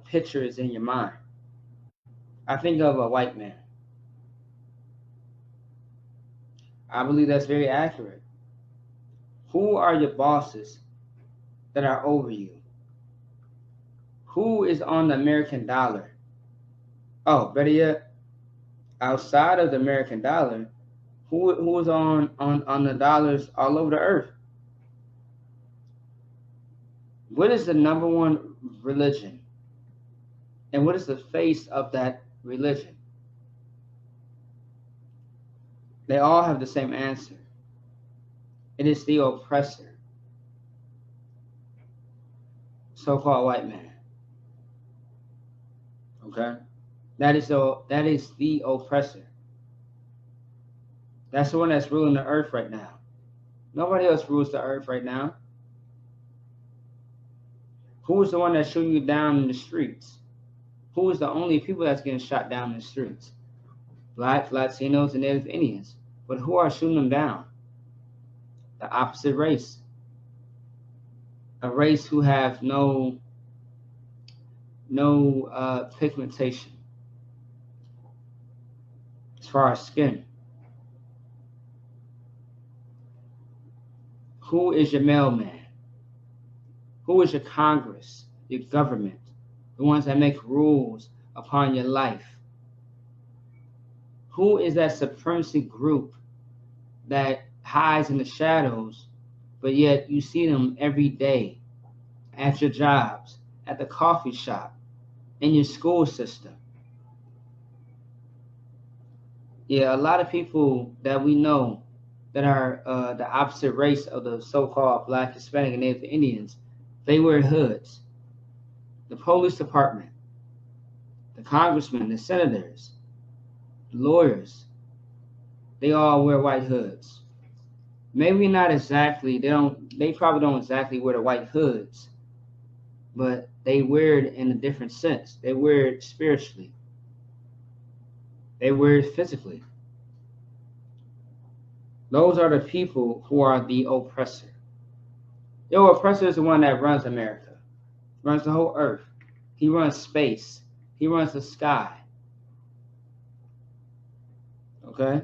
picture is in your mind. I think of a white man. I believe that's very accurate. Who are your bosses that are over you? Who is on the American dollar? Oh, better yet, outside of the American dollar, who is on the dollars all over the earth? What is the number one religion? And what is the face of that religion? They all have the same answer. It is the oppressor, so-called white man. Okay? That is the oppressor. That's the one that's ruling the earth right now. Nobody else rules the earth right now. Who is the one that's shooting you down in the streets? Who is the only people that's getting shot down in the streets? Blacks, Latinos, and Native Indians. But who are shooting them down? The opposite race. A race who have no pigmentation as far as skin. Who is your mailman? Who is your Congress, your government, the ones that make rules upon your life? Who is that supremacy group that hides in the shadows, but yet you see them every day at your jobs, at the coffee shop, in your school system? Yeah, a lot of people that we know that are the opposite race of the so-called Black, Hispanic, and Native Indians, they wear hoods. The police department, the congressmen, the senators, the lawyers, they all wear white hoods. Maybe not exactly, they probably don't exactly wear the white hoods, but they wear it in a different sense. They wear it spiritually. They wear it physically. Those are the people who are the oppressor. The oppressor is the one that runs America, runs the whole earth. He runs space. He runs the sky. Okay?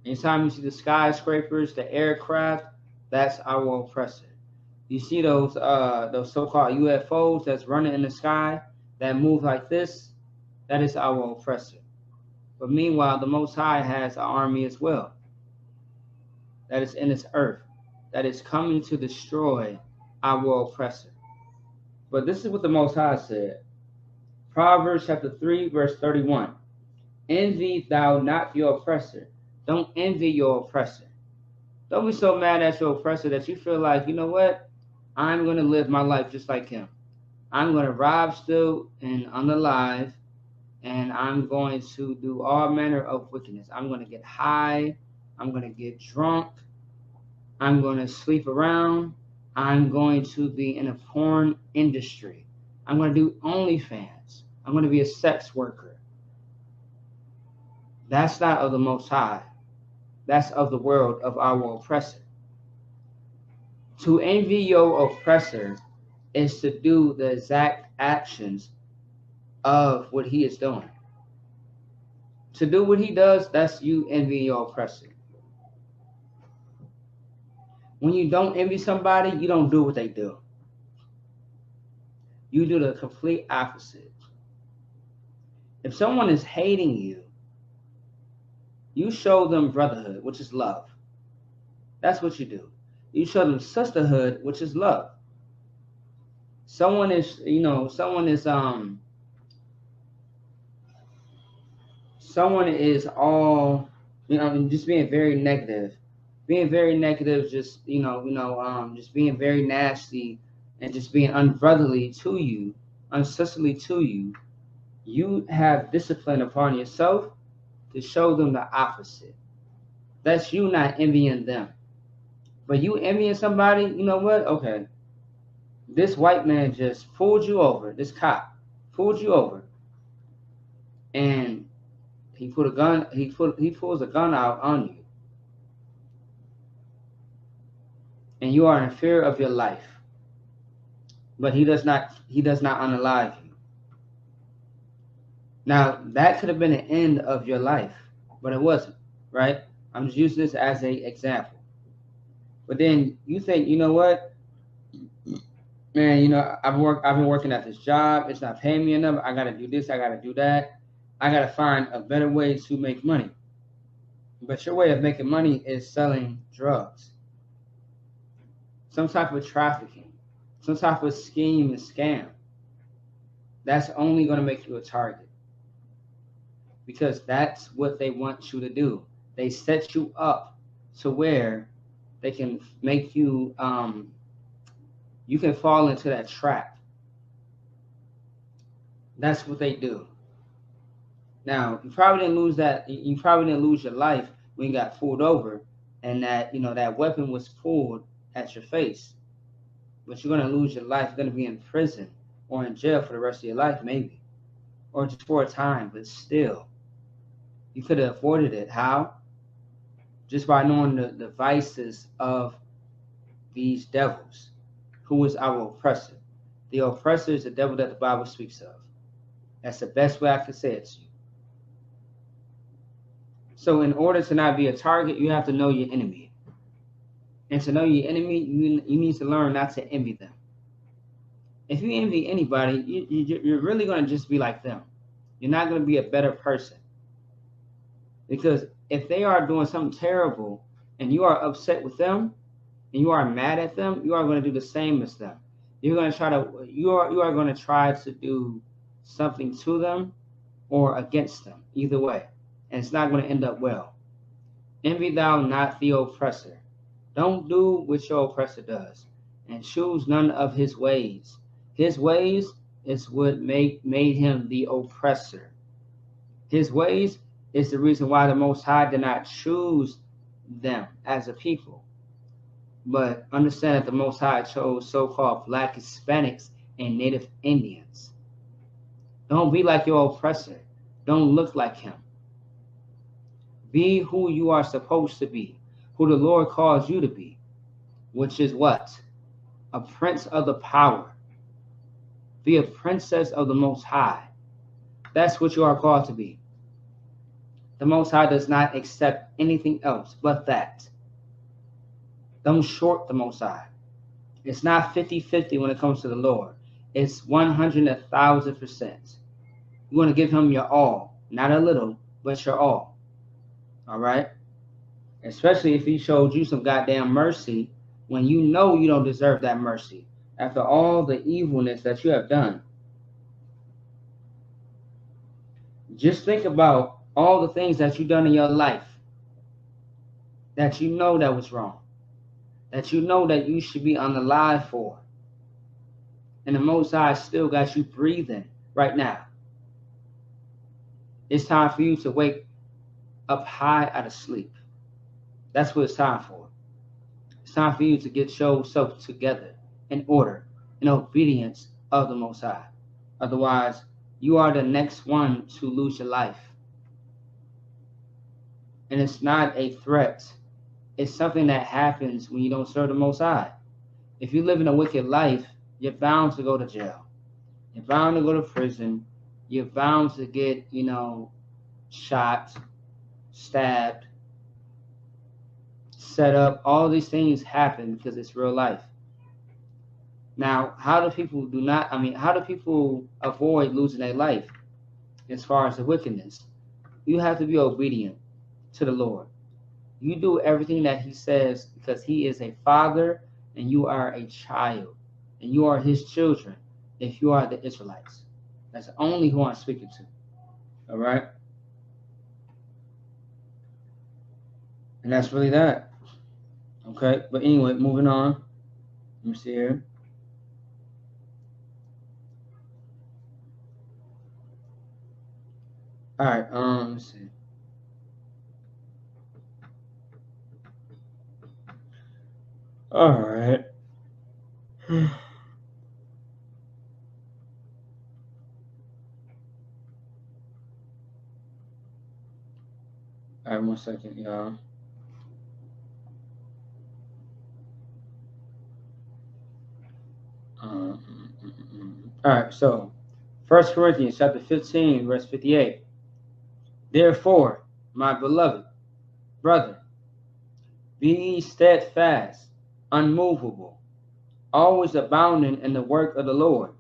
Anytime you see the skyscrapers, the aircraft, that's our oppressor. You see those so-called UFOs that's running in the sky that move like this, that is our oppressor. But meanwhile, the Most High has an army as well that is in this earth, that is coming to destroy our oppressor. But this is what the Most High said. Proverbs chapter 3, verse 31. Envy thou not your oppressor. Don't envy your oppressor. Don't be so mad at your oppressor that you feel like, you know what? I'm going to live my life just like him. I'm going to rob, steal, and unalive, and I'm going to do all manner of wickedness. I'm going to get high. I'm going to get drunk. I'm going to sleep around. I'm going to be in a porn industry. I'm going to do OnlyFans. I'm going to be a sex worker. That's not of the Most High. That's of the world of our oppressor. To envy your oppressor is to do the exact actions of what he is doing. To do what he does, that's you envying your oppressor. When you don't envy somebody, you don't do what they do. You do the complete opposite. If someone is hating you, you show them brotherhood, which is love. That's what you do. You show them sisterhood, which is love. Someone is all, just being very negative. Being very negative, just being very nasty and just being unbrotherly to you, unsisterly to you. You have discipline upon yourself to show them the opposite. That's you not envying them. But you envying somebody, you know what? Okay. This white man just pulled you over. This cop pulled you over. And he pulls a gun out on you. And you are in fear of your life. But he does not unalive you. Now, that could have been the end of your life, but it wasn't, right? I'm just using this as an example. But then you think, you know what, man, I've been working at this job. It's not paying me enough. I got to do this. I got to do that. I got to find a better way to make money. But your way of making money is selling drugs, some type of trafficking, some type of scheme and scam. That's only going to make you a target because that's what they want you to do. They set you up to where they can make you, you can fall into that trap. That's what they do. Now, you probably didn't lose that. You probably didn't lose your life when you got pulled over, and that that weapon was pulled at your face. But you're gonna lose your life. You're gonna be in prison or in jail for the rest of your life, maybe, or just for a time. But still, you could have avoided it. How? Just by knowing the vices of these devils. Who is our oppressor? The oppressor is the devil that the Bible speaks of. That's the best way I can say it to you. So in order to not be a target, you have to know your enemy. And to know your enemy, you need to learn not to envy them. If you envy anybody, you're really going to just be like them. You're not going to be a better person. Because if they are doing something terrible and you are upset with them and you are mad at them, you are going to do the same as them. You are going to try to do something to them or against them, either way. And it's not going to end up well. Envy thou not the oppressor. Don't do what your oppressor does, and choose none of his ways. His ways is what made him the oppressor. His ways is the reason why the Most High did not choose them as a people. But understand that the Most High chose so-called Black Hispanics and Native Indians. Don't be like your oppressor. Don't look like him. Be who you are supposed to be, who the Lord calls you to be, which is what? A prince of the power. Be a princess of the Most High. That's what you are called to be. The Most High does not accept anything else but that. Don't short the Most High. It's not 50-50 when it comes to the Lord. It's 100,000%. You want to give him your all, not a little, but your all. All right? Especially if he showed you some goddamn mercy when you know you don't deserve that mercy after all the evilness that you have done. Just think about all the things that you've done in your life that you know that was wrong, that you know that you should be unalive for. And the Most High still got you breathing right now. It's time for you to wake up high out of sleep. That's what it's time for. It's time for you to get yourself together in order, in obedience of the Most High. Otherwise, you are the next one to lose your life. And it's not a threat. It's something that happens when you don't serve the Most High. If you live in a wicked life, you're bound to go to jail. You're bound to go to prison. You're bound to get, shot, stabbed, set up. All these things happen because it's real life. Now, how do people avoid losing their life as far as the wickedness? You have to be obedient to the Lord. You do everything that he says because he is a father and you are a child and you are his children if you are the Israelites. That's only who I'm speaking to. All right? And that's really that. Okay? But anyway, moving on. Let me see here. All right, let's see. All right. All right, 1 second, y'all. All right, so 1 Corinthians chapter 15, verse 58. Therefore, my beloved brother, be ye steadfast, unmovable, always abounding in the work of the Lord.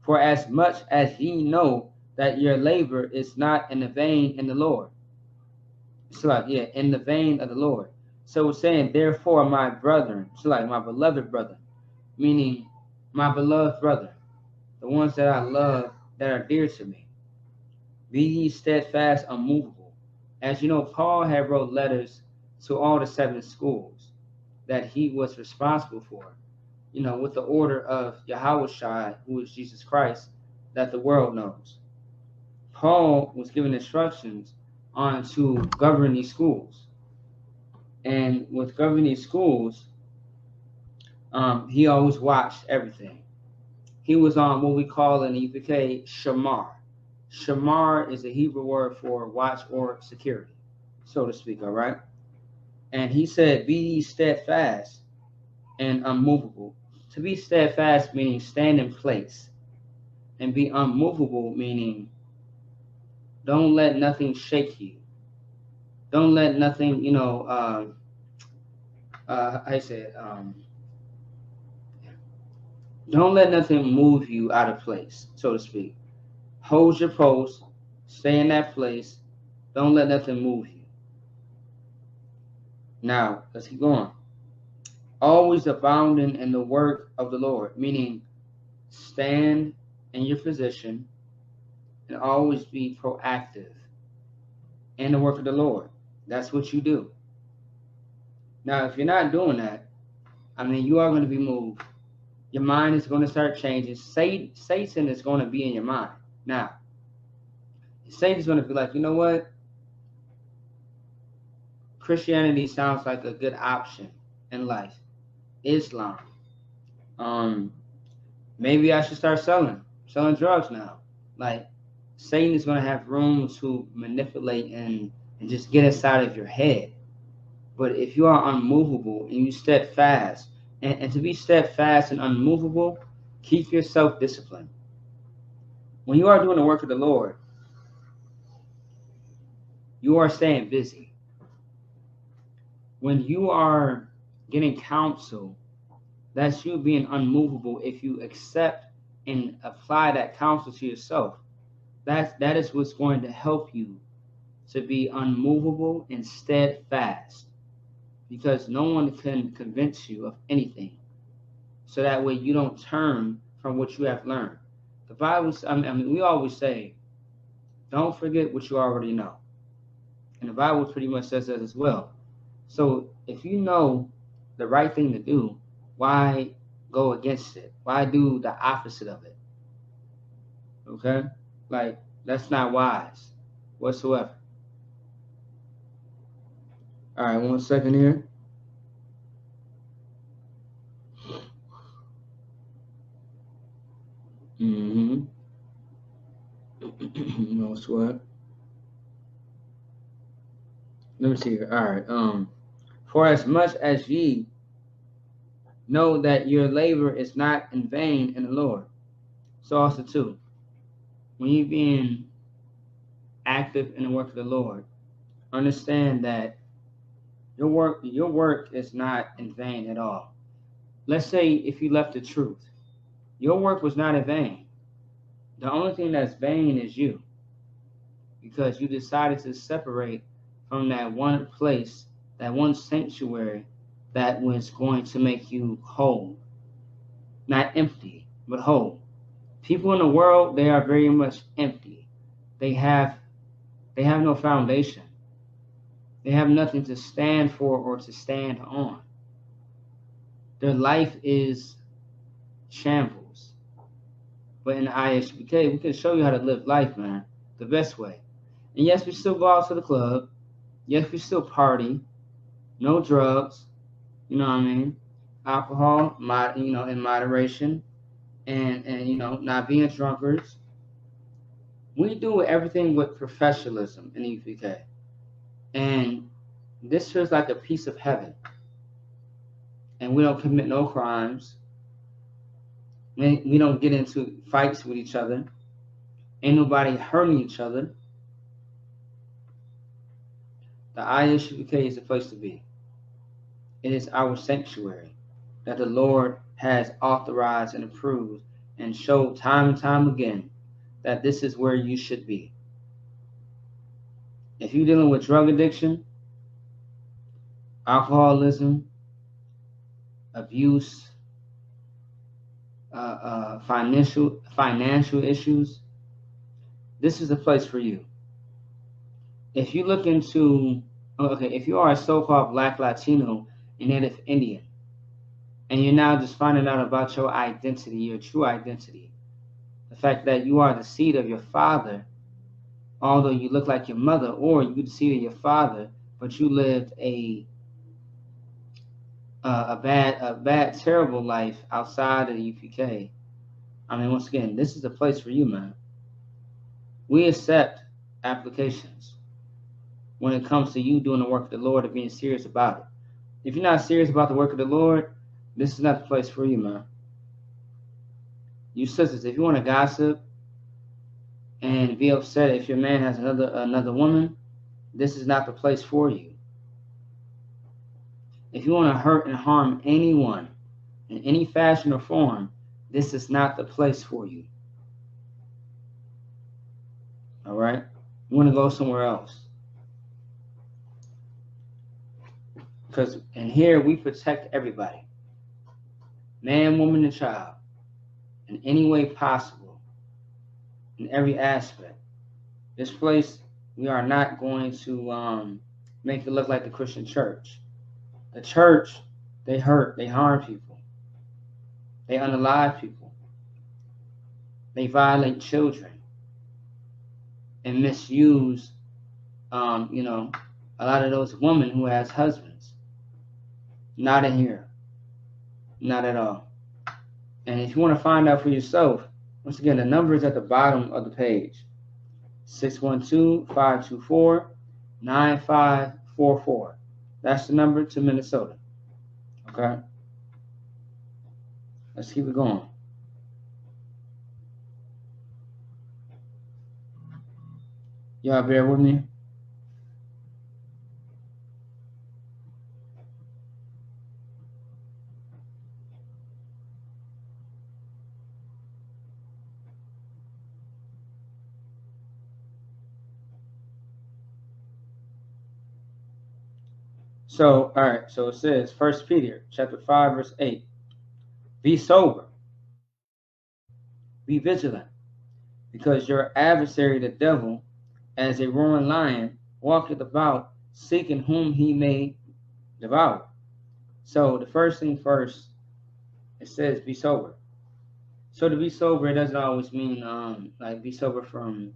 For as much as ye know that your labor is not in the vain in the Lord. It's like, yeah, in the vein of the Lord. So it's saying, therefore, my brethren, it's like my beloved brother, meaning my beloved brother, the ones that I love that are dear to me. Be ye steadfast, unmovable. As you know, Paul had wrote letters to all the 7 schools that he was responsible for, with the order of Yahushua, who is Jesus Christ, that the world knows. Paul was given instructions on to govern these schools. And with governing these schools, he always watched everything. He was on what we call in the UPK shamar. Shamar is a Hebrew word for watch or security, so to speak, all right? And he said, be ye steadfast and unmovable. To be steadfast meaning stand in place. And be unmovable meaning don't let nothing shake you. Don't let nothing, I said, don't let nothing move you out of place, so to speak. Hold your post, stay in that place. Don't let nothing move you. Now, let's keep going. Always abounding in the work of the Lord, meaning stand in your position and always be proactive in the work of the Lord. That's what you do. Now, if you're not doing that, you are going to be moved. Your mind is going to start changing. Satan is going to be in your mind. Now, Satan's going to be like, you know what? Christianity sounds like a good option in life. Islam. Maybe I should start selling drugs now. Like, Satan is going to have room to manipulate and just get inside of your head. But if you are unmovable and you steadfast, and to be steadfast and unmovable, keep yourself disciplined. When you are doing the work of the Lord, you are staying busy. When you are getting counsel, that's you being unmovable. If you accept and apply that counsel to yourself, that is what's going to help you to be unmovable and steadfast, because no one can convince you of anything. So that way you don't turn from what you have learned. The Bible, we always say, don't forget what you already know. And the Bible pretty much says that as well. So if you know the right thing to do, why go against it? Why do the opposite of it? Okay? Like, that's not wise whatsoever. All right, 1 second here. No sweat. Let me see here. All right. For as much as ye know that your labor is not in vain in the Lord. So also too, when you're being active in the work of the Lord, understand that your work is not in vain at all. Let's say if you left the truth, your work was not in vain. The only thing that's vain is you, because you decided to separate from that one place, that one sanctuary that was going to make you whole. Not empty, but whole. People in the world, they are very much empty. They have no foundation. They have nothing to stand for or to stand on. Their life is shambles. But in the IHBK, we can show you how to live life, man, the best way. And yes, we still go out to the club. Yes, we still party. No drugs. You know what I mean? Alcohol, in moderation. And not being drunkards. We do everything with professionalism in the UPK. And this feels like a piece of heaven. And we don't commit no crimes. We don't get into fights with each other. Ain't nobody hurting each other. The ISUPK is the place to be. It is our sanctuary that the Lord has authorized and approved and showed time and time again that this is where you should be. If you're dealing with drug addiction, alcoholism, abuse, financial issues, this is the place for you. If you look into, if you are a so-called Black Latino and Native Indian, and you're now just finding out about your identity, your true identity, the fact that you are the seed of your father, although you look like your mother, or you're the seed of your father, but you lived a bad, terrible life outside of the UPK. I mean, once again, this is the place for you, man. We accept applications when it comes to you doing the work of the Lord and being serious about it. If you're not serious about the work of the Lord, this is not the place for you, man. You sisters, if you want to gossip and be upset if your man has another woman, this is not the place for you. If you want to hurt and harm anyone in any fashion or form, this is not the place for you. All right? You want to go somewhere else. Because in here, we protect everybody. Man, woman, and child. In any way possible. In every aspect. This place, we are not going to make it look like the Christian church. The church, they hurt, they harm people. They unalive people. They violate children. And misuse, a lot of those women who has husbands. Not in here. Not at all. And if you want to find out for yourself, once again, the number is at the bottom of the page. 612-524-9544. That's the number to Minnesota. Okay? Let's keep it going. Y'all bear with me? So, all right, so it says, 1 Peter chapter 5, verse 8. Be sober. Be vigilant. Because your adversary, the devil, as a roaring lion, walketh about, seeking whom he may devour. So the first thing first, it says be sober. So to be sober, it doesn't always mean like be sober from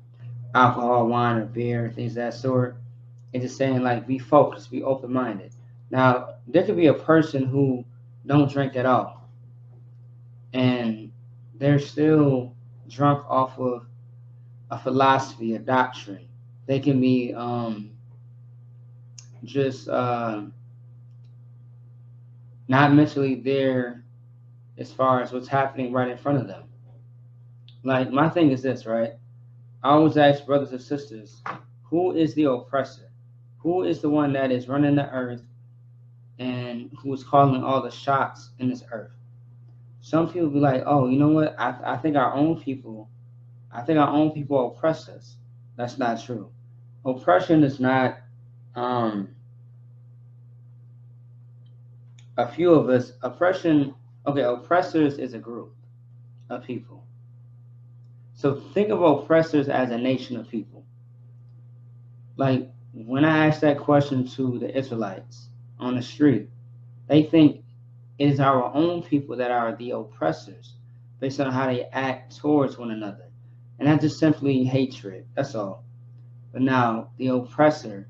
alcohol, wine, or beer, things of that sort. It's just saying like be focused, be open-minded. Now, there could be a person who don't drink at all, and they're still drunk off of a philosophy, a doctrine. They can be just not mentally there as far as what's happening right in front of them. Like, my thing is this, right? I always ask brothers and sisters, who is the oppressor? Who is the one that is running the earth and who is calling all the shots in this earth? Some people be like, oh, you know what? I think our own people oppress us. That's not true. Oppression is not a few of us. Oppressors is a group of people. So think of oppressors as a nation of people. Like, when I asked that question to the Israelites on the street, they think it is our own people that are the oppressors based on how they act towards one another. And that's just simply hatred. That's all. But now, the oppressor,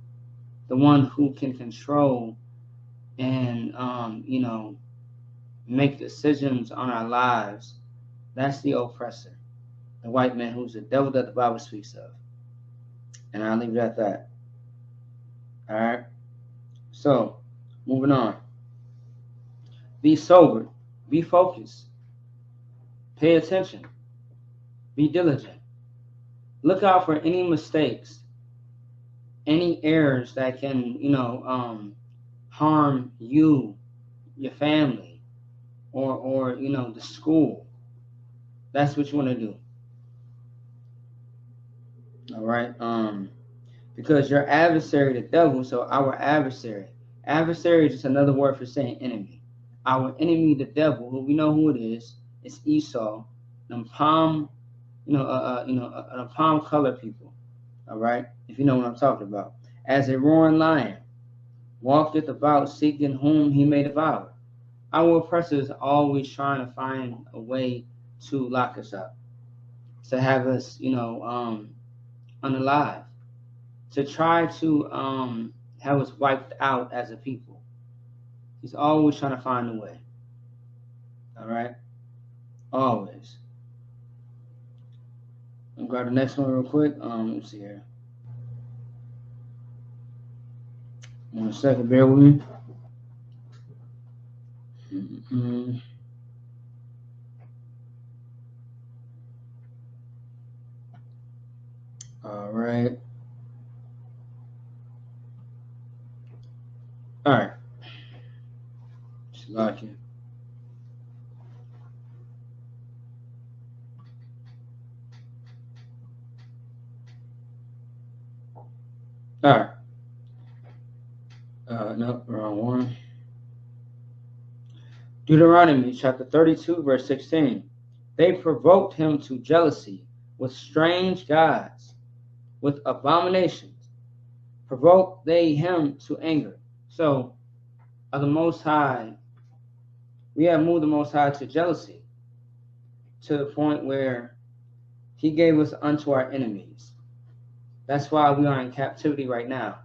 the one who can control and, make decisions on our lives, that's the oppressor. The white man who's the devil that the Bible speaks of. And I'll leave it at that. All right? So, moving on. Be sober. Be focused. Pay attention. Be diligent. Look out for any mistakes, any errors that can, harm you, your family, or the school. That's what you want to do. All right. Because your adversary, the devil, so our adversary is just another word for saying enemy. Our enemy, the devil, who we know who it is, it's Esau, them palm, the palm color people. All right, if you know what I'm talking about. As a roaring lion, walketh about seeking whom he may devour. Our oppressor is always trying to find a way to lock us up, to have us, unalive, to try to have us wiped out as a people. He's always trying to find a way. All right, always. I'll grab the next one real quick. Let's see here. 1 second, bear with me. Mm-hmm. All right. All right. Just like it. All right. No, wrong one. Deuteronomy chapter 32, verse 16. They provoked him to jealousy with strange gods, with abominations. Provoked they him to anger. So, of the Most High, we have moved the Most High to jealousy, to the point where he gave us unto our enemies. That's why we are in captivity right now.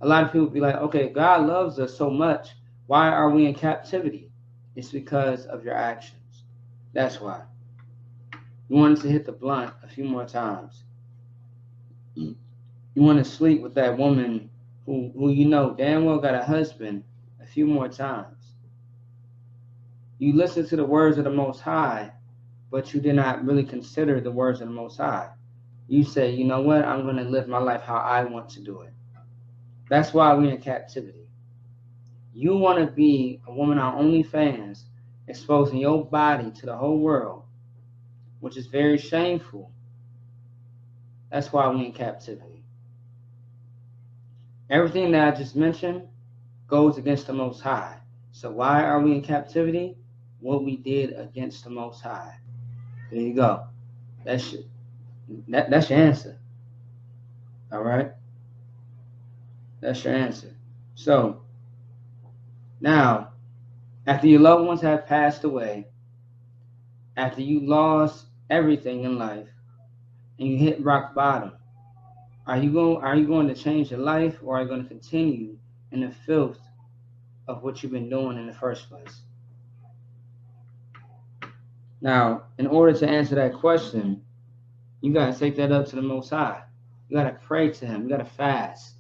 A lot of people be like, okay, God loves us so much. Why are we in captivity? It's because of your actions. That's why. You wanted to hit the blunt a few more times. You want to sleep with that woman who you know damn well got a husband a few more times. You listen to the words of the Most High, but you did not really consider the words of the Most High. You say, you know what? I'm going to live my life how I want to do it. That's why we're in captivity. You want to be a woman on OnlyFans, exposing your body to the whole world, which is very shameful. That's why we're in captivity. Everything that I just mentioned goes against the Most High. So why are we in captivity? What we did against the Most High. There you go. That's your answer. All right? That's your answer. So, now, after your loved ones have passed away, after you lost everything in life, and you hit rock bottom, are you going to change your life, or are you going to continue in the filth of what you've been doing in the first place? Now, in order to answer that question, you got to take that up to the Most High. You got to pray to Him. You got to fast.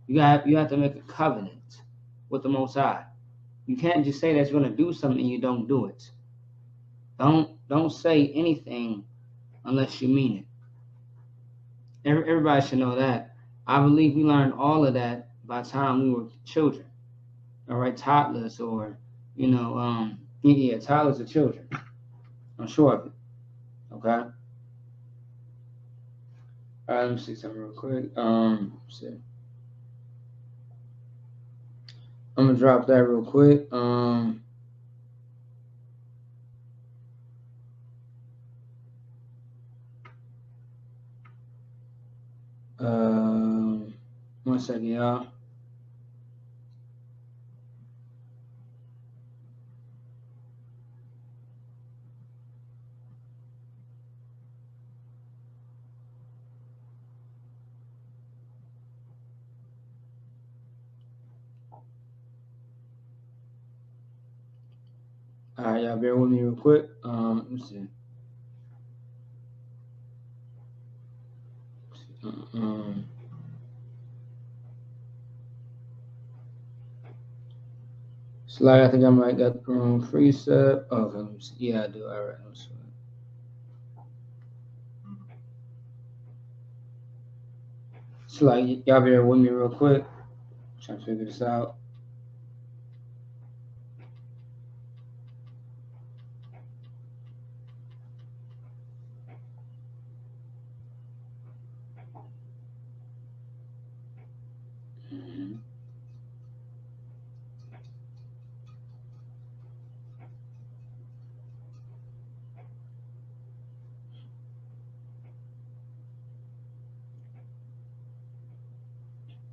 You have to make a covenant with the Most High. You can't just say that you're going to do something and you don't do it. Don't say anything unless you mean it. Everybody should know that. I believe we learned all of that by the time we were children. All right, toddlers, or toddlers are children. I'm sure of it. Okay. All right, let me see something real quick. Let's see. I'm gonna drop that real quick. One second, y'all. All right, y'all bear with me real quick. Let me see. Slide, I think I might got the wrong precept. Okay, let me see. Yeah, I do. All right, let's see. So like y'all bear with me real quick. Trying to figure this out. Mhm.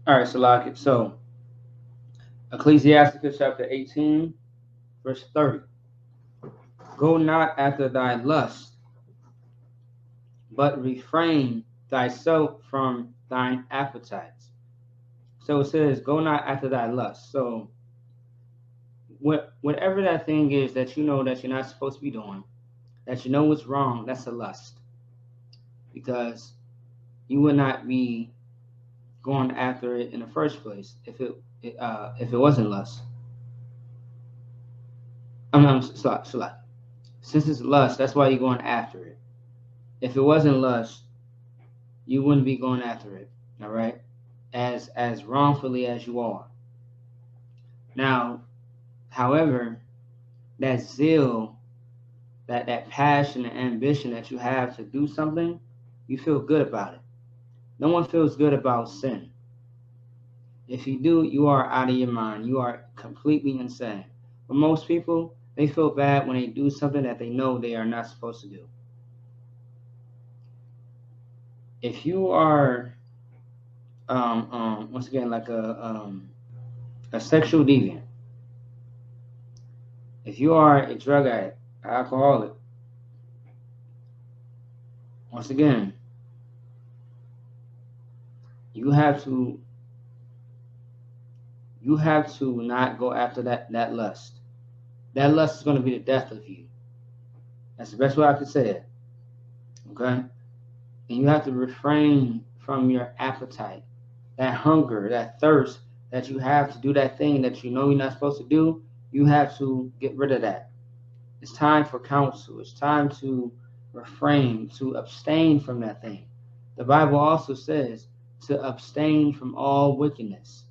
All right, so like it. So Ecclesiasticus chapter 18, verse 30. Go not after thy lust, but refrain thyself from thine appetites. So it says, go not after thy lust. So whatever that thing is that you know that you're not supposed to be doing, that you know is wrong, that's a lust. Because you would not be going after it in the first place if it wasn't lust. I'm sorry. Since it's lust, that's why you're going after it. If it wasn't lust, you wouldn't be going after it. All right, as wrongfully as you are. Now, however, that zeal, that passion and ambition that you have to do something, you feel good about it. No one feels good about sin. If you do, you are out of your mind. You are completely insane. But most people, they feel bad when they do something that they know they are not supposed to do. If you are, once again, like a sexual deviant, if you are a drug addict, an alcoholic, once again, you have to not go after that lust. That lust is going to be the death of you. That's the best way I could say it. Okay? And you have to refrain from your appetite, that hunger, that thirst that you have to do that thing that you know you're not supposed to do. You have to get rid of that. It's time for counsel. It's time to refrain, to abstain from that thing. The Bible also says to abstain from all wickedness.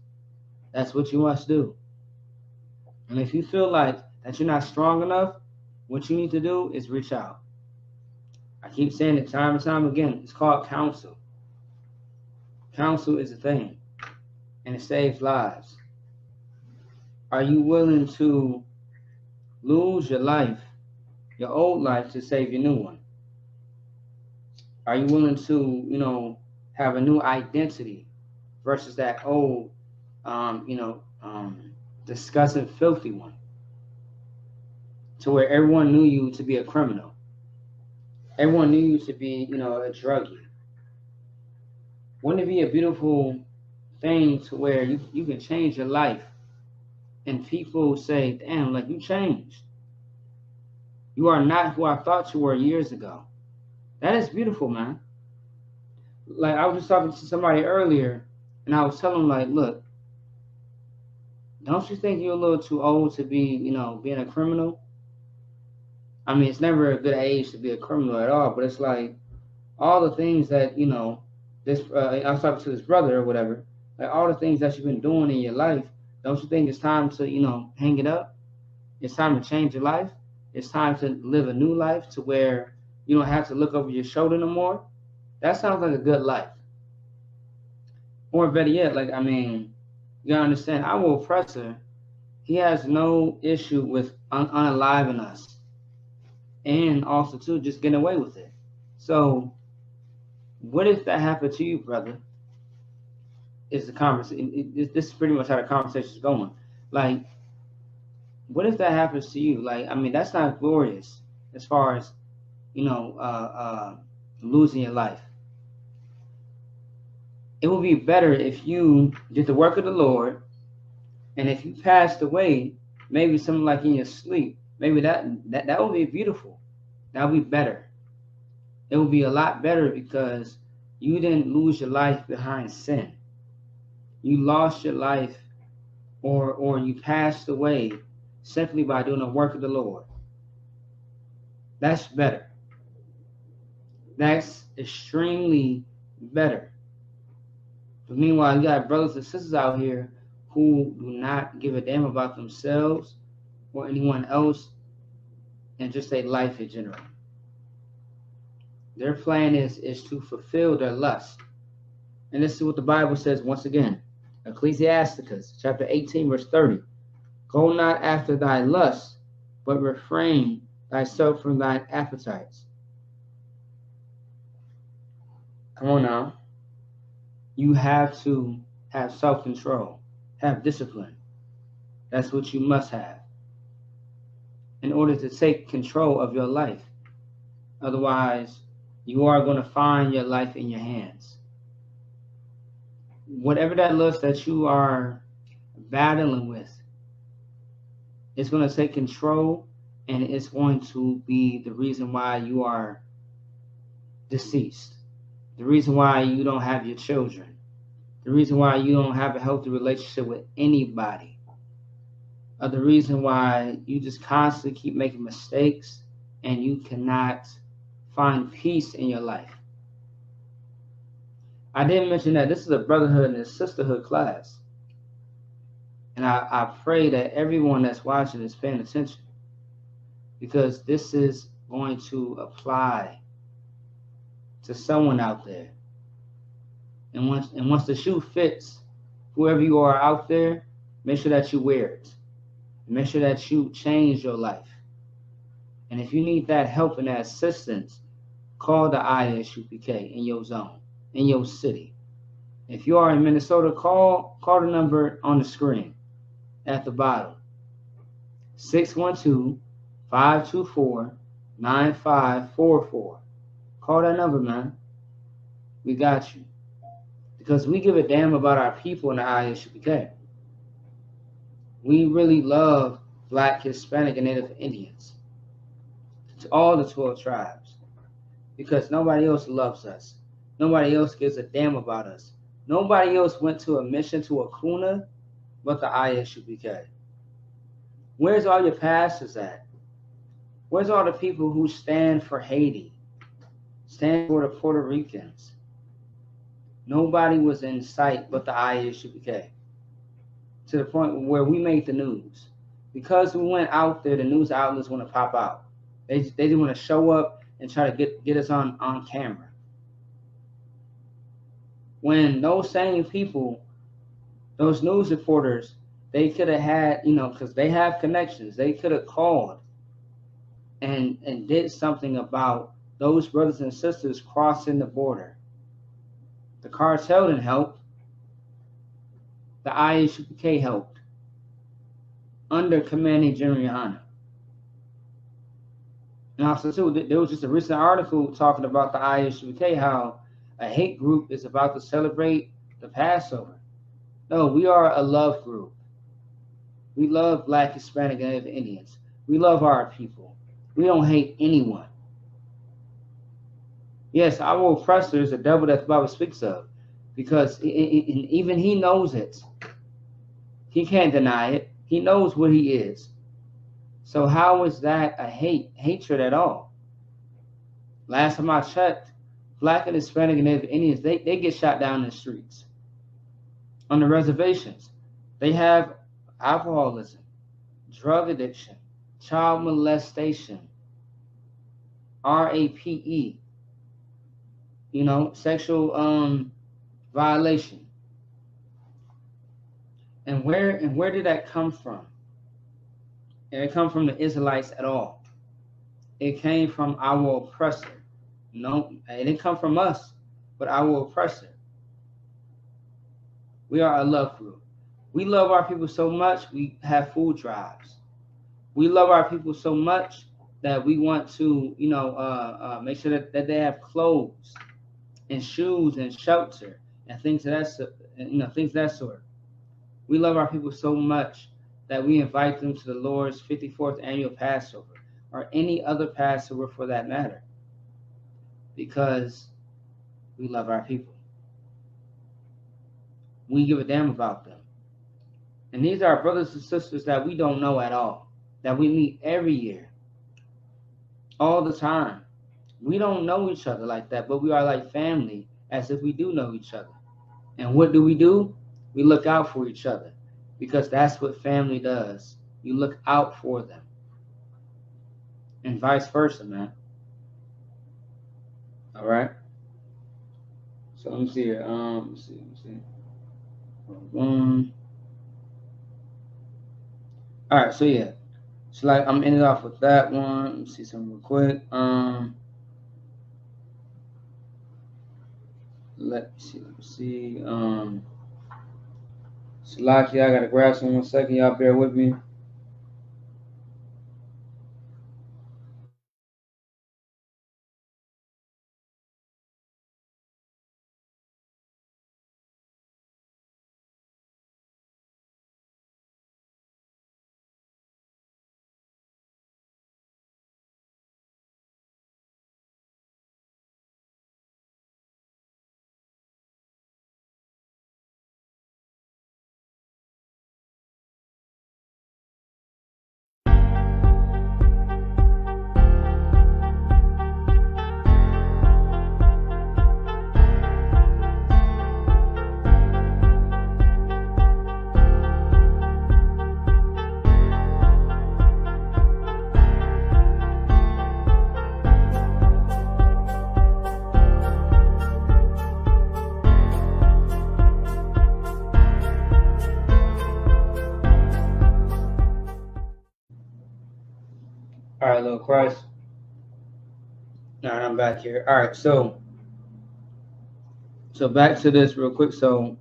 That's what you must do. And if you feel like that you're not strong enough, what you need to do is reach out. I keep saying it time and time again. It's called counsel. Counsel is a thing, and it saves lives. Are you willing to lose your life, your old life, to save your new one? Are you willing to, have a new identity versus that old, disgusting, filthy one, to where everyone knew you to be a criminal? Everyone knew you to be, a druggie. Wouldn't it be a beautiful thing to where you can change your life and people say, damn, like you changed. You are not who I thought you were years ago. That is beautiful, man. Like I was just talking to somebody earlier and I was telling them like, look, don't you think you're a little too old to be, being a criminal? I mean, it's never a good age to be a criminal at all, but it's like all the things that, this I was talking to this brother or whatever, like all the things that you've been doing in your life, don't you think it's time to, hang it up? It's time to change your life. It's time to live a new life to where you don't have to look over your shoulder no more. That sounds like a good life. Or better yet, like, I mean, you gotta understand, our oppressor, he has no issue with unaliving us. And also, too, just getting away with it. So, what if that happened to you, brother? Is the conversation? This is pretty much how the conversation is going. Like, what if that happens to you? Like, I mean, that's not glorious as far as, losing your life. It would be better if you did the work of the Lord, and if you passed away, maybe something like in your sleep, maybe that would be beautiful. That would be better. It would be a lot better because you didn't lose your life behind sin. You lost your life or you passed away simply by doing the work of the Lord. That's better. That's extremely better. But meanwhile, you got brothers and sisters out here who do not give a damn about themselves or anyone else and just their life in general. Their plan is to fulfill their lust. And this is what the Bible says once again. Ecclesiasticus chapter 18, verse 30. Go not after thy lust, but refrain thyself from thine appetites. Come on now. You have to have self-control, have discipline. That's what you must have in order to take control of your life. Otherwise, you are going to find your life in your hands. Whatever that lust that you are battling with, it's going to take control, and it's going to be the reason why you are deceased, the reason why you don't have your children, the reason why you don't have a healthy relationship with anybody, or the reason why you just constantly keep making mistakes and you cannot find peace in your life. I didn't mention that this is a brotherhood and a sisterhood class. And I pray that everyone that's watching is paying attention, because this is going to apply to someone out there. And once the shoe fits, whoever you are out there, make sure that you wear it. Make sure that you change your life. And if you need that help and that assistance, call the ISUPK in your zone, in your city. If you are in Minnesota, call the number on the screen at the bottom. 612-524-9544. Call that number, man. We got you. Because we give a damn about our people in the ISUPK. We really love Black, Hispanic, and Native Indians. It's all the 12 tribes. Because nobody else loves us. Nobody else gives a damn about us. Nobody else went to a mission to Akuna but the ISUPK. Where's all your pastors at? Where's all the people who stand for Haiti? Stand for the Puerto Ricans? Nobody was in sight but the ISUPK. To the point where we made the news. Because we went out there, the news outlets want to pop out. They just want to show up and try to get us on camera. When those same people, those news reporters, they could have had, because they have connections, they could have called and did something about those brothers and sisters crossing the border. The cartel didn't help. The ISUPK helped under Commanding General Yohana. And also, too, there was just a recent article talking about the ISUPK, how a hate group is about to celebrate the Passover. No, we are a love group. We love Black, Hispanic, and Native Indians. We love our people. We don't hate anyone. Yes, our oppressor is the devil that the Bible speaks of, because even he knows it. He can't deny it. He knows what he is. So how is that a hatred at all? Last time I checked, Black and Hispanic and Native Indians, they get shot down in the streets. On the reservations, they have alcoholism, drug addiction, child molestation, RAPE, sexual violation. And where did that come from? It didn't come from the Israelites at all. It came from our oppressor. No, it didn't come from us, but our oppressor. We are a love group. We love our people so much, we have food drives. We love our people so much that we want to, make sure that they have clothes and shoes and shelter and things of that sort. We love our people so much that we invite them to the Lord's 54th annual Passover, or any other Passover for that matter, because we love our people. We give a damn about them. And these are brothers and sisters that we don't know at all, that we meet every year, all the time. We don't know each other like that, but we are like family, as if we do know each other. And what do? We look out for each other, because that's what family does. You look out for them, and vice versa, man. All right. So let me see here. Let me see. All right. So yeah. So like I'm ending off with that one. Let me see something real quick. Let me see. Salaki, I gotta grab some 1 second. Y'all bear with me. All right, little Christ. All right, I'm back here. All right, so back to this real quick. So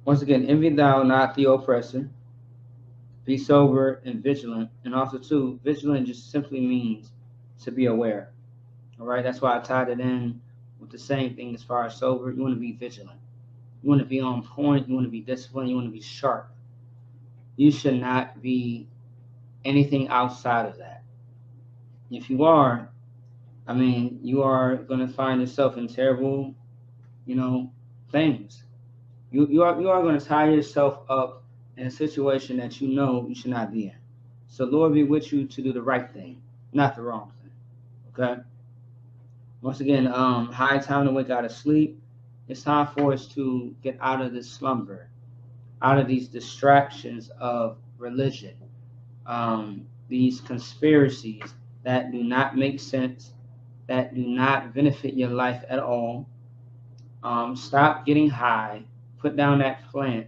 once again, envy thou not the oppressor. Be sober and vigilant. And also, too, vigilant just simply means to be aware. All right, that's why I tied it in with the same thing as far as sober. You want to be vigilant. You want to be on point. You want to be disciplined. You want to be sharp. You should not be anything outside of that. If you are, I mean, you are going to find yourself in terrible, things. You are going to tie yourself up in a situation that you know you should not be in. So Lord be with you to do the right thing, not the wrong thing. Okay. Once again, high time to wake out of sleep. It's time for us to get out of this slumber, out of these distractions of religion, these conspiracies that do not make sense, that do not benefit your life at all. Stop getting high. Put down that plant.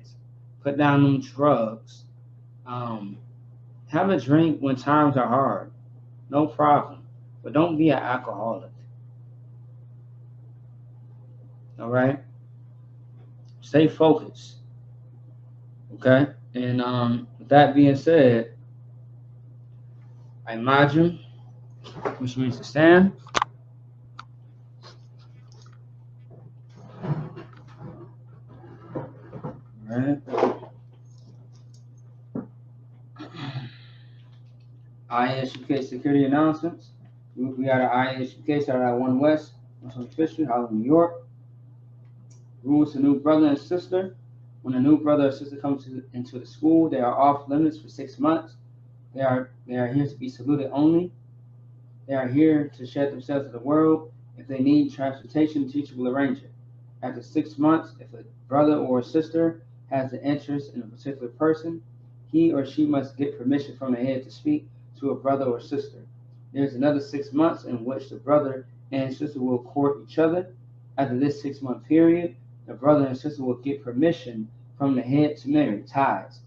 Put down them drugs. Have a drink when times are hard. No problem. But don't be an alcoholic. All right? Stay focused. Okay? And with that being said, I imagine, which means to stand. All right. ISUK security announcements. We got our ISUK started at 1 West, 125th Street, Harlem, New York. Rules to new brother and sister. When a new brother or sister comes into the school, they are off limits for 6 months. They are here to be saluted only. They are here to shed themselves to the world. If they need transportation, the teacher will arrange it. After 6 months, if a brother or a sister has an interest in a particular person, he or she must get permission from the head to speak to a brother or sister. There's another 6 months in which the brother and sister will court each other. After this 6-month period, the brother and sister will get permission from the head to marry, tithes,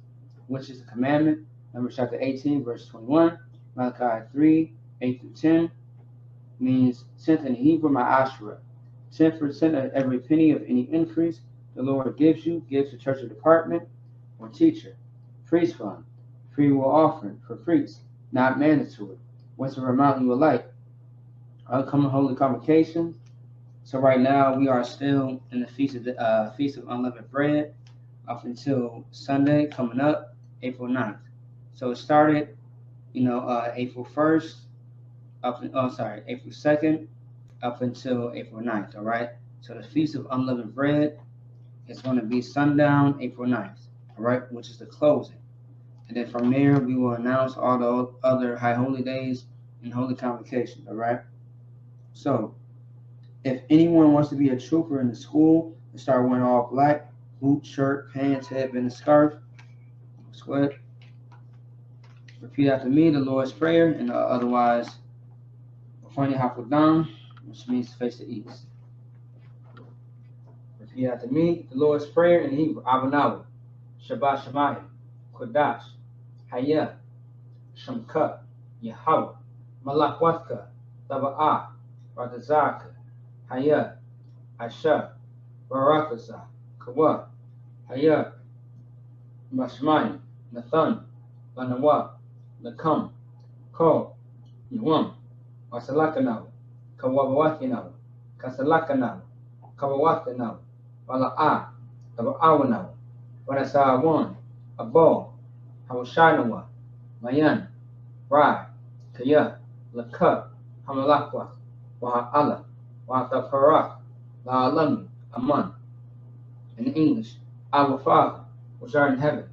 which is a commandment. Numbers chapter 18, verse 21. Malachi 3, 8 through 10 means 10th in Hebrew, ma'ashra. 10% of every penny of any increase the Lord gives you, gives to church or department or teacher. Priest fund, free will offering for priests, not mandatory. Whatever amount you would like. Upcoming holy convocation. So right now we are still in the Feast of Unleavened Bread up until Sunday coming up, April 9th. So it started, April 1st, April 2nd, up until April 9th, all right? So the Feast of Unleavened Bread is going to be sundown, April 9th, all right, which is the closing. And then from there, we will announce all the other high holy days and holy convocations, all right? So if anyone wants to be a trooper in the school, and start wearing all black, boot, shirt, pants, headband, and scarf. Sweat. Repeat after me the Lord's Prayer, and otherwise, Fani Hakodam, which means face the east. Repeat after me the Lord's Prayer in Hebrew. Avanawa, Shabbat Shemayim, Kodash, Hayah, Shamka, Yahweh, Malakwatka, Taba'ah, Ratazaka, Hayah, Asha, Barakazah, Kawa, Hayah, Mashmayim, Nathan, Lanawa, Nakam, Ko, Yuam, Wasalakanawa, Kawawakinawa, Kasalakanawa, Kawawakanawa, Wala'a, Taba'awanawa, Wanasawan, Abo, Hawashanawa, Mayan, Rai, Kaya, Laka, Hamalakwa, Waha'ala, Wahataparak, La'alami, Aman. In English, Our Father, which art in heaven,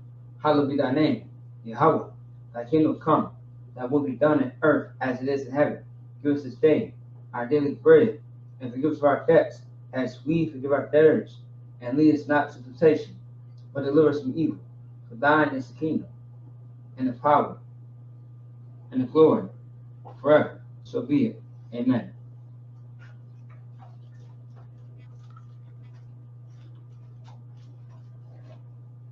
hallowed be thy name, Yahweh, thy kingdom come, thy will be done in earth as it is in heaven. Give us this day our daily bread, and forgive us our debts, as we forgive our debtors. And lead us not to temptation, but deliver us from evil. For thine is the kingdom, and the power, and the glory, forever. So be it. Amen.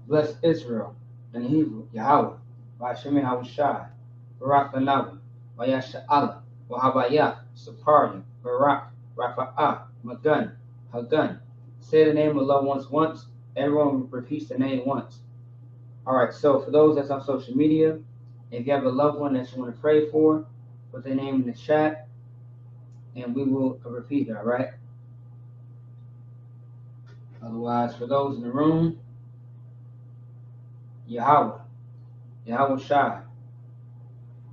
Bless Israel, in Hebrew, Yahweh, Vashem Yahushai, Barak Lanawi, Vayasha Allah, Wahabayah, Saparia, Barak, Rafa'ah, Magun, Hagun. Say the name of loved ones once. Everyone repeats the name once. All right, so for those that's on social media, if you have a loved one that you want to pray for, put their name in the chat, and we will repeat it, all right? Otherwise, for those in the room, Yahweh, Yahweh Shai,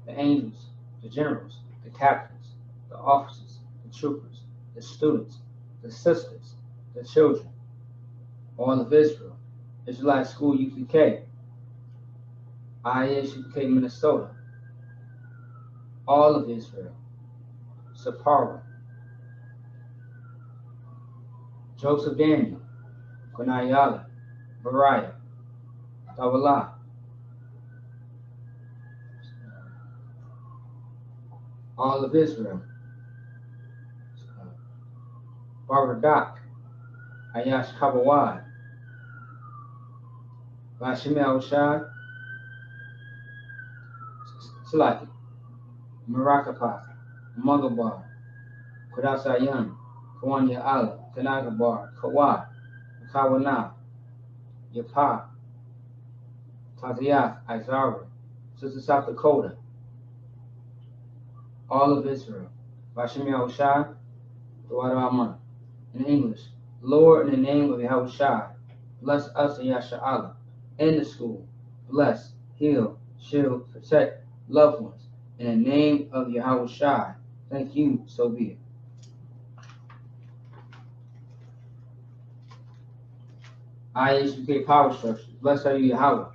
the angels, the generals, the captains, the officers, the troopers, the students, the sisters, the children, all of Israel, Israelite School UPK, IS UPK Minnesota, all of Israel, Sapporo, Joseph Daniel, Konayala, Bariah, Tawala, all of Israel, Baradak, Ayash Kabawad, Bashim Al-Shad, Salaki, Marakapath, Mugabar, Kudasayan, Kawanya Allah, Kanagabar, Kawad, Kawana, Yapa, Taziath, Izara, Sister South Dakota, all of Israel, Bashim Al-Shad, Aman. In English, Lord, in the name of Yahushua, bless us in Yasha'Allah, in the school, bless, heal, shield, protect loved ones. In the name of Yahushua, thank you, so be it. IHBK power structure, blessed are you, Yahweh,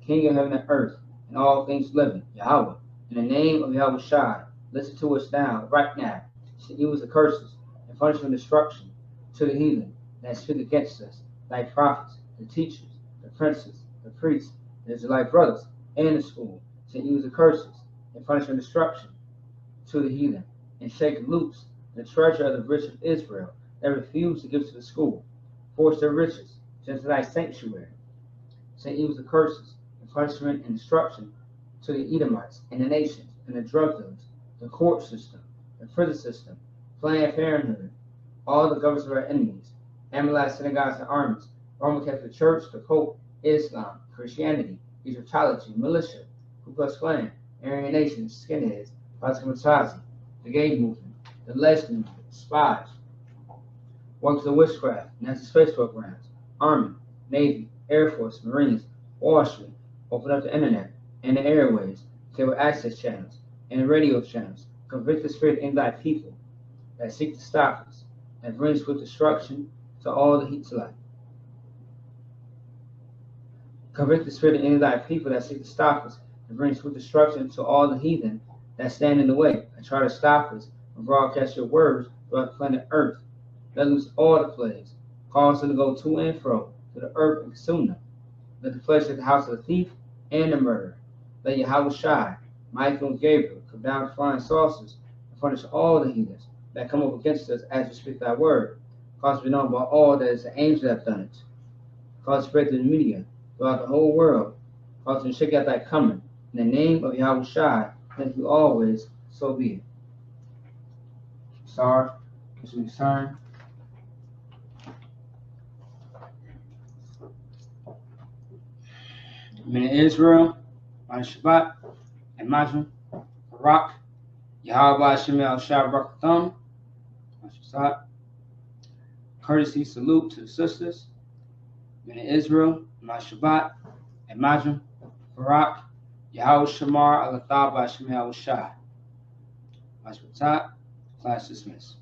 King of heaven and earth, and all things living, Yahweh. In the name of Yahushua, listen to us now, right now. To use the curses and punishment and destruction to the heathen that speak against us, thy prophets, the teachers, the princes, the priests, the Israelite brothers, and the school, to use the curses and punishment and destruction to the heathen, and shake loose the treasure of the rich of Israel that refuse to give to the school, force their riches into thy sanctuary, to use the curses and punishment and destruction to the Edomites and the nations and the drug dealers, the court system, the prison system, Planned Parenthood, all the governments of our enemies, Amalek synagogues and armies, Roman Catholic Church, the Pope, Islam, Christianity, Egyptology, militia, Ku Klux Klan, Aryan Nation, skinheads, Pascal, the gay movement, the lesbian movement, spies, workers of witchcraft, Nazi space programs, Army, Navy, Air Force, Marines, Wall Street, open up the internet and the airways, cable access channels, and radio channels, convict the spirit in thy people that seek to stop us, and bring swift destruction to all the heat to life. Convict the spirit in thy people that seek to stop us, and bring swift destruction to all the heathen that stand in the way and try to stop us and broadcast your words throughout the planet Earth. Let loose all the plagues, cause them to go to and fro to the earth and consume them. Let the flesh at the house of the thief and the murderer. Let Yahweh Shai, Michael and Gabriel come down with flying saucers and punish all the heathens that come up against us as we speak thy word. Cause to be known by all that it's the angels that have done it. Cause to spread to the media throughout the whole world. Cause to shake out thy coming. In the name of Yahweh Shai, thank you always, so be it. Sorry, as we turn. Men of Israel, on Shabbat, and Majim, Barak, Yahweh Hashem El Shai Barakatham, Shabbat. Courtesy salute to the sisters, men of Israel, my Shabbat, and Majim, Barak, Yahweh Shamar, Alathab Hashem El Shai. Class dismissed.